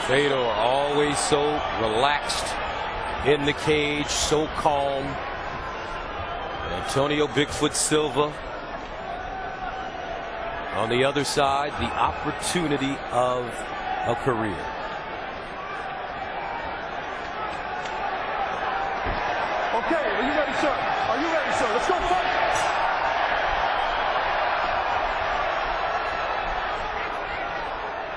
Fedor always so relaxed in the cage, so calm. Antonio Bigfoot Silva on the other side, the opportunity of a career. Okay, are you ready, sir? Are you ready, sir? Let's go fight!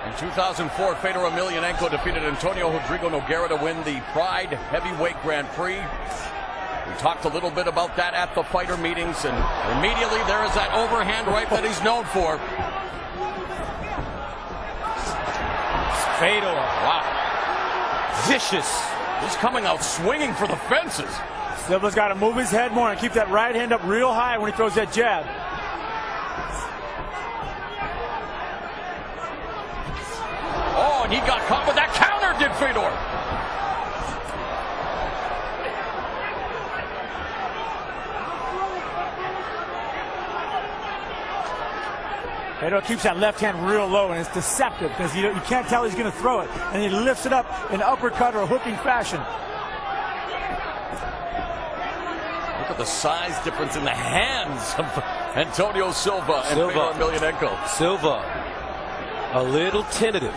In 2004, Fedor Emelianenko defeated Antonio Rodrigo Nogueira to win the Pride Heavyweight Grand Prix. We talked a little bit about that at the fighter meetings, and immediately there is that overhand right that he's known for. Fedor, wow, vicious. He's coming out swinging for the fences. Silva's got to move his head more and keep that right hand up real high when he throws that jab. Oh, and he got caught with that counter, did Fedor. Fedor keeps that left hand real low, and it's deceptive because you can't tell he's going to throw it, and he lifts it up in uppercut or hooking fashion. Look at the size difference in the hands of Antonio Silva and Fedor Emelianenko. Silva, a little tentative.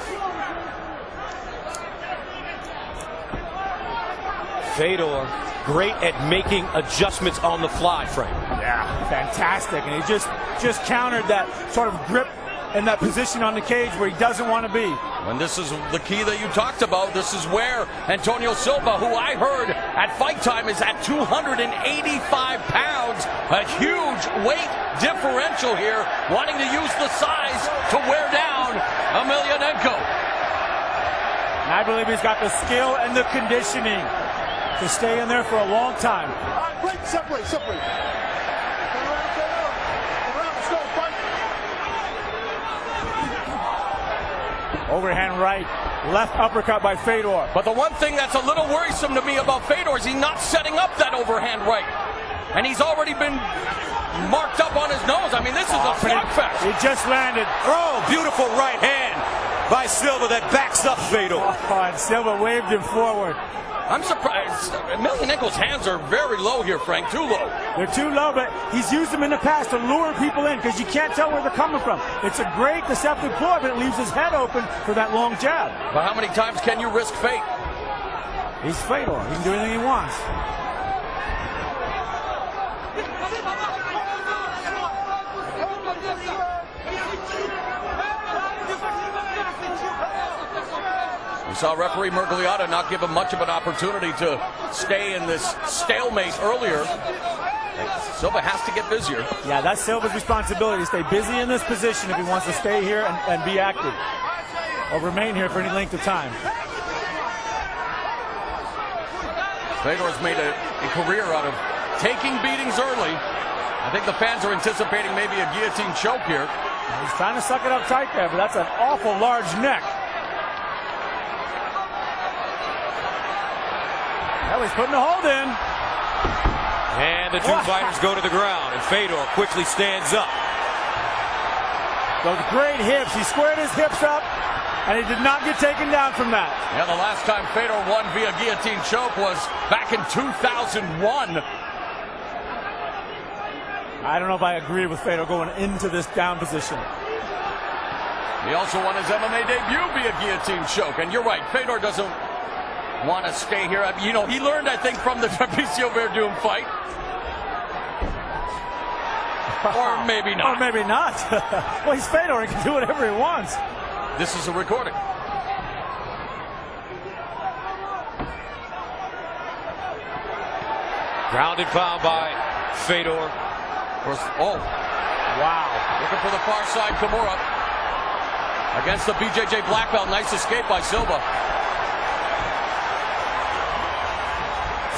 Fedor, great at making adjustments on the fly, Frank. Yeah, fantastic. And he just countered that sort of grip in that position on the cage where he doesn't want to be. And this is the key that you talked about. This is where Antonio Silva, who I heard at fight time is at 285 pounds, a huge weight differential here, wanting to use the size to wear down Emelianenko. And I believe he's got the skill and the conditioning to stay in there for a long time. All right, break, separate. Overhand right, left uppercut by Fedor. But the one thing that's a little worrisome to me about Fedor is he's not setting up that overhand right. And he's already been marked up on his nose. I mean, this is a slugfest. He just landed. Oh, beautiful right hand by Silva that backs up Fedor. Oh, and Silva waved him forward. I'm surprised. Emelianenko's hands are very low here, Frank. Too low. They're too low, but he's used them in the past to lure people in because you can't tell where they're coming from. It's a great deceptive ploy, but it leaves his head open for that long jab. But how many times can you risk fate? He's Fedor. He can do anything he wants. We saw referee Mergliata not give him much of an opportunity to stay in this stalemate earlier. Silva has to get busier. Yeah, that's Silva's responsibility to stay busy in this position if he wants to stay here and be active or remain here for any length of time. Fedor's made a career out of taking beatings early. I think the fans are anticipating maybe a guillotine choke here. He's trying to suck it up tight there, but that's an awful large neck. Well, he's putting a hold in. And the two fighters go to the ground, and Fedor quickly stands up. Those great hips. He squared his hips up, and he did not get taken down from that. Yeah, the last time Fedor won via guillotine choke was back in 2001. I don't know if I agree with Fedor going into this down position. He also won his MMA debut via guillotine choke, and you're right, Fedor doesn't want to stay here. You know, he learned, I think, from the Trapecio Verdum fight. Or maybe not. Or maybe not. Well, he's Fedor. He can do whatever he wants. This is a recording. Ground and pound by Fedor. Oh, wow. Looking for the far side, Kimura. Against the BJJ black belt. Nice escape by Silva.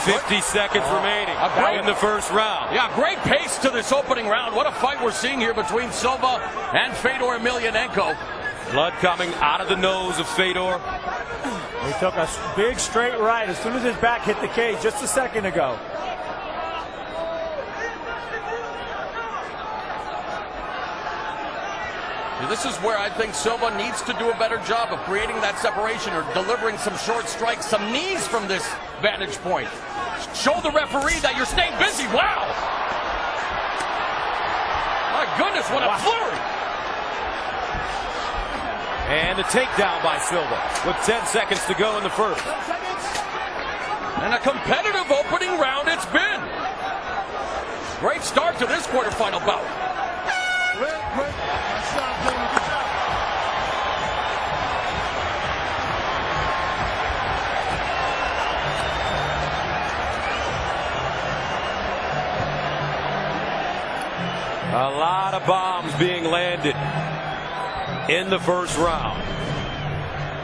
50 seconds remaining in the first round. Yeah, great pace to this opening round. What a fight we're seeing here between Silva and Fedor Emelianenko. Blood coming out of the nose of Fedor. He took a big straight right as soon as his back hit the cage just a second ago. This is where I think Silva needs to do a better job of creating that separation or delivering some short strikes, some knees from this vantage point. Show the referee that you're staying busy. Wow! My goodness, what a flurry! And the takedown by Silva with 10 seconds to go in the first. And a competitive opening round it's been. Great start to this quarterfinal bout. A lot of bombs being landed in the first round.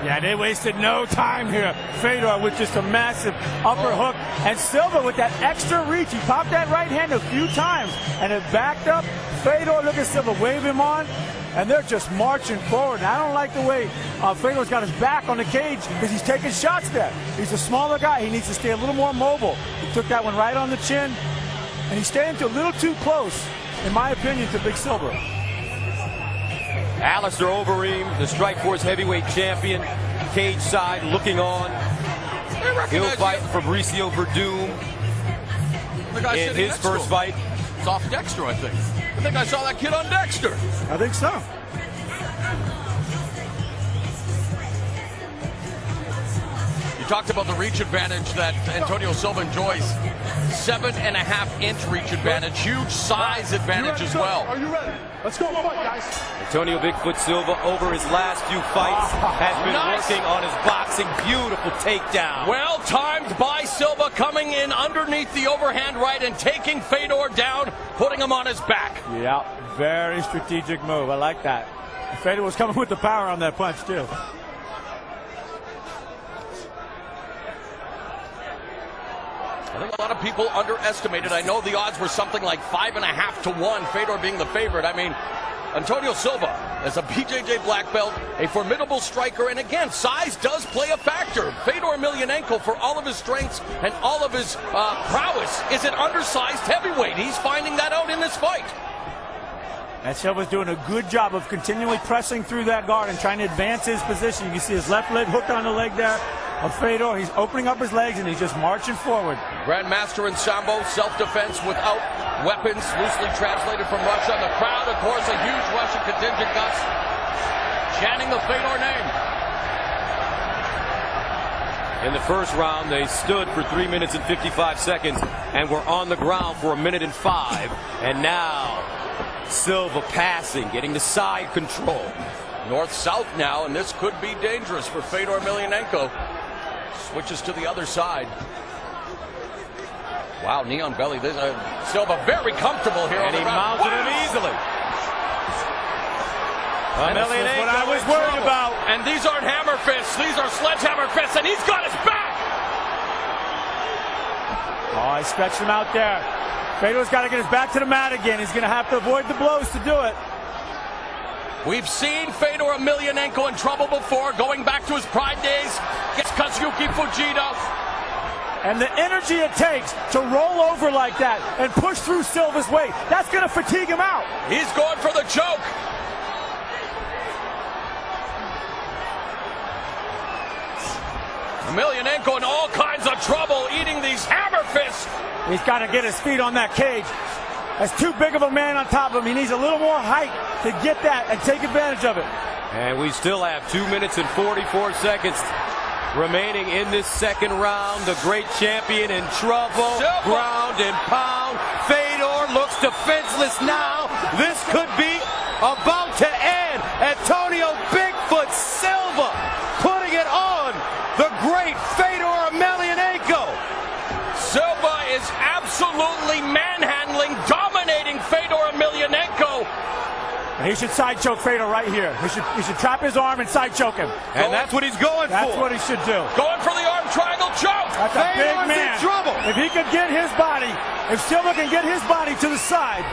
Yeah, they wasted no time here. Fedor with just a massive upper hook, and Silva with that extra reach. He popped that right hand a few times, and it backed up. Fedor, look at Silva, wave him on, and they're just marching forward. And I don't like the way Fedor's got his back on the cage because he's taking shots there. He's a smaller guy. He needs to stay a little more mobile. He took that one right on the chin, and he's staying a little too close, in my opinion, to Big Silva. Alistair Overeem, the Strikeforce heavyweight champion, cage side looking on. He'll fight Fabricio Verdum in his first fight. It's off Dexter, I think. I think I saw that kid on Dexter. I think so. You talked about the reach advantage that Antonio Silva enjoys. 7.5-inch reach advantage, huge size advantage as well. Are you ready? Let's go fight, guys. Antonio Bigfoot Silva, over his last few fights, has been working on his boxing. Beautiful takedown. Well timed by Silva, coming in underneath the overhand right and taking Fedor down, putting him on his back. Yeah, very strategic move. I like that. Fedor was coming with the power on that punch, too. I think a lot of people underestimated. I know the odds were something like 5.5 to 1, Fedor being the favorite. I mean, Antonio Silva, as a BJJ black belt, a formidable striker, and again, size does play a factor. Fedor Emelianenko, for all of his strengths and all of his prowess, is an undersized heavyweight. He's finding that out in this fight. And Silva's doing a good job of continually pressing through that guard and trying to advance his position. You can see his left leg hooked on the leg there of Fedor. He's opening up his legs and he's just marching forward. Grandmaster in Sambo, self-defense without weapons, loosely translated from Russia. The crowd, of course, a huge Russian contingent, Gus, chanting the Fedor name. In the first round, they stood for 3 minutes and 55 seconds and were on the ground for 1 minute and 5. And now, Silva passing, getting the side control. North-south now, and this could be dangerous for Fedor Emelianenko. Switches to the other side. Wow, knee on belly. This, Silva very comfortable here. And he mounted him easily. Emelianenko, what I was worried about. And these aren't hammer fists. These are sledgehammer fists, and he's got his back. Oh, he stretched him out there. Fedor's got to get his back to the mat again. He's going to have to avoid the blows to do it. We've seen Fedor Emelianenko in trouble before, going back to his Pride days against Kazuki Fujita. And the energy it takes to roll over like that and push through Silva's weight, that's going to fatigue him out. He's going for the choke. Emelianenko in all kinds of trouble, eating these hammer fists. He's got to get his feet on that cage. That's too big of a man on top of him. He needs a little more height to get that and take advantage of it. And we still have 2 minutes and 44 seconds remaining in this second round. The great champion in trouble. Silva. Ground and pound. Fedor looks defenseless now. This could be about to end. Antonio Bigfoot Silva putting it on the great Fedor Emelianenko. Silva is absolutely manhandling, dominating Fedor Emelianenko. He should side choke Fedor right here. He should trap his arm and side choke him. And that's what he's going for. That's what he should do. Going for the arm triangle choke. That's a big Fedor's man. in trouble. If he can get his body, if Silva can get his body to the side,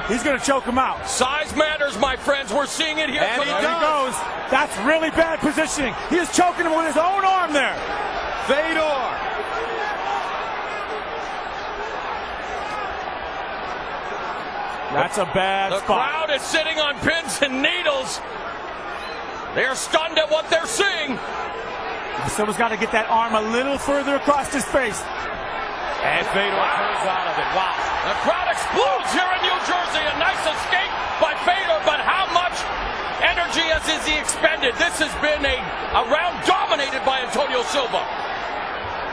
he's going to choke him out. Size matters, my friends. We're seeing it here. And from he There he goes. That's really bad positioning. He is choking him with his own arm there. Fedor. That's a bad spot. The crowd is sitting on pins and needles. They are stunned at what they're seeing. Silva's got to get that arm a little further across his face. And Fedor turns out of it. Wow. The crowd explodes here in New Jersey. A nice escape by Fedor, but how much energy has he expended? This has been a round dominated by Antonio Silva.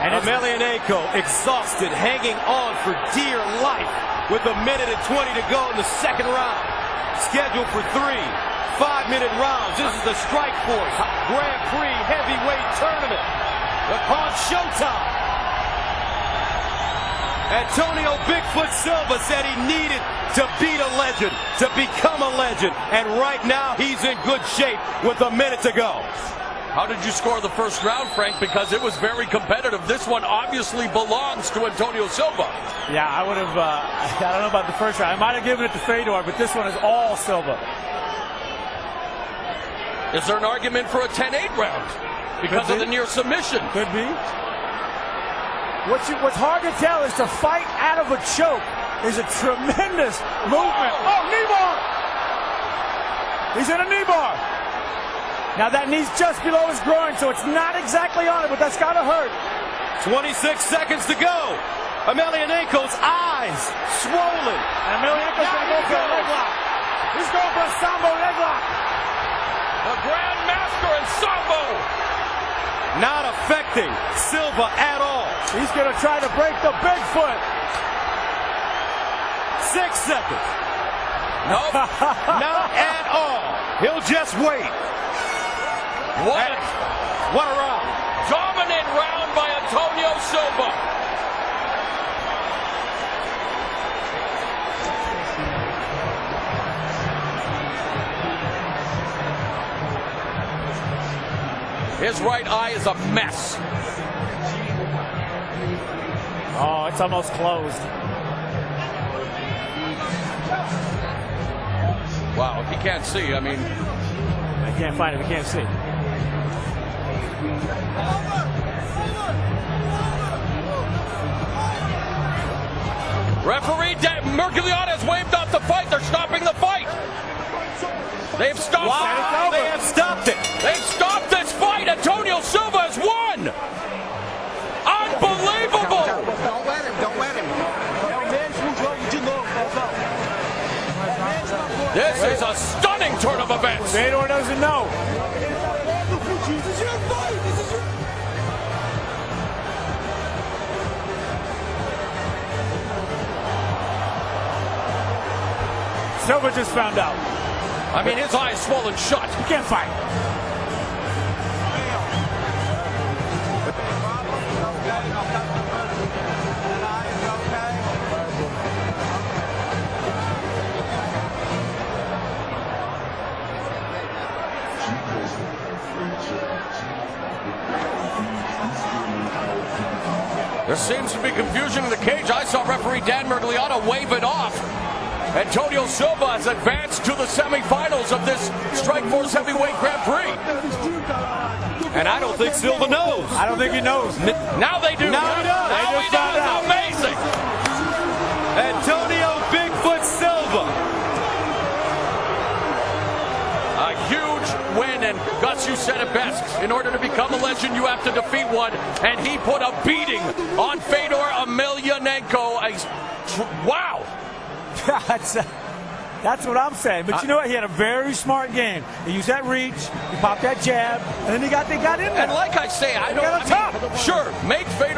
And Emelianenko exhausted, hanging on for dear life with 1 minute and 20 to go in the second round. Scheduled for 3 5-minute rounds. This is the Strikeforce Grand Prix heavyweight tournament. Upon showtime, Antonio Bigfoot Silva said he needed to beat a legend, to become a legend. And right now, he's in good shape with 1 minute to go. How did you score the first round, Frank? Because it was very competitive. This one obviously belongs to Antonio Silva. Yeah, I would have, I don't know about the first round. I might have given it to Fedor, but this one is all Silva. Is there an argument for a 10-8 round because of the near submission? Could be. What's hard to tell is to fight out of a choke is a tremendous movement. Oh, knee bar! He's in a knee bar. Now that knee's just below his groin, so it's not exactly on it, but that's got to hurt. 26 seconds to go. Emelianenko's eyes swollen. And Emelianenko's going to go for a leg lock. He's going for a Sambo leg lock. The Grand Master in Sambo. Not affecting Silva at all. He's going to try to break the Bigfoot. 6 seconds. Nope. Not at all. He'll just wait. What a round. Dominant round by Antonio Silva. His right eye is a mess. Oh, it's almost closed. Wow, he can't see. I mean, I can't find it. He can't see. Referee Emelianenko has waved off the fight. They're stopping the fight. They've stopped it. They have stopped it. They've stopped this fight. Antonio Silva has won. Unbelievable. Don't let him. Don't let him. This is a stunning turn of events. Fedor doesn't know. Silva just found out. I mean, his eye is swollen shut. He can't fight. There seems to be confusion in the cage. I saw referee Emelianenko wave it off. Antonio Silva has advanced to the semifinals of this Strikeforce Heavyweight Grand Prix. And I don't think Silva knows. I don't think he knows. Now they do. Now he does. Now he does. Amazing. Antonio Bigfoot Silva. A huge win, and Gus, you said it best. In order to become a legend, you have to defeat one, and he put a beating on Fedor Emelianenko. Wow. That's what I'm saying. But you know what? He had a very smart game. He used that reach, he popped that jab, and then they got in there. And like I say, sure, make Fedor